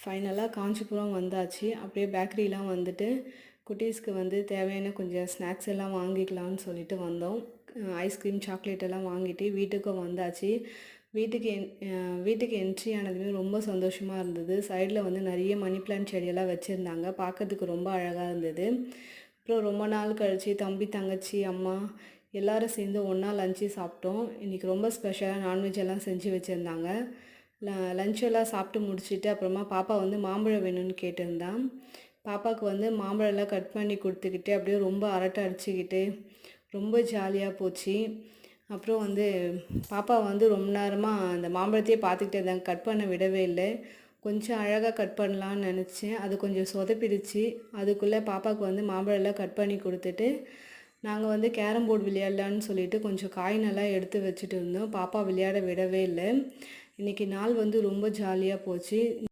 ஃபைனலாக காஞ்சிபுரம் வந்தாச்சு. அப்படியே பேக்கரிலாம் வந்துட்டு குட்டீஸ்க்கு வந்து தேவையான கொஞ்சம் ஸ்நாக்ஸ் எல்லாம் வாங்கிக்கலாம்னு சொல்லிட்டு வந்தோம். ஐஸ்கிரீம், சாக்லேட் எல்லாம் வாங்கிட்டு வீட்டுக்கும் வந்தாச்சு. வீட்டுக்கு என்ட்ரி ஆனதுமே ரொம்ப சந்தோஷமாக இருந்தது. சைடில் வந்து நிறைய மணி பிளான்ட் செடியெல்லாம் வச்சுருந்தாங்க. பார்க்கறதுக்கு ரொம்ப அழகாக இருந்தது. அப்புறம் ரொம்ப நாள் கழித்து தம்பி, தங்கச்சி, அம்மா எல்லோரும் சேர்ந்து ஒன்றா லஞ்சு சாப்பிட்டோம். இன்றைக்கி ரொம்ப ஸ்பெஷலாக நான்வெஜ் எல்லாம் செஞ்சு வச்சுருந்தாங்க. லஞ்செல்லாம் சாப்பிட்டு முடிச்சுட்டு அப்புறமா பாப்பா வந்து மாம்பழம் வேணும்னு கேட்டிருந்தான். பாப்பாவுக்கு வந்து மாம்பழம்லாம் கட் பண்ணி கொடுத்துக்கிட்டு அப்படியே ரொம்ப அரட்டை அடிச்சுக்கிட்டு ரொம்ப ஜாலியாக போச்சு. அப்புறம் வந்து பாப்பா வந்து ரொம்ப நேரமாக அந்த மாம்பழத்தையே பார்த்துக்கிட்டே இருந்தாங்க. கட் பண்ண விடவே இல்லை. கொஞ்சம் அழகாக கட் பண்ணலான்னு நினச்சேன். அது கொஞ்சம் சொதப்பிடுச்சு. அதுக்குள்ளே பாப்பாவுக்கு வந்து மாம்பழம்லாம் கட் பண்ணி கொடுத்துட்டு நாங்கள் வந்து கேரம் போர்டு விளையாடலான்னு சொல்லிட்டு கொஞ்சம் காயினெல்லாம் எடுத்து வச்சுட்டு இருந்தோம். பாப்பா விளையாட விடவே இல்லை. இன்றைக்கி நாள் வந்து ரொம்ப ஜாலியாக போச்சு.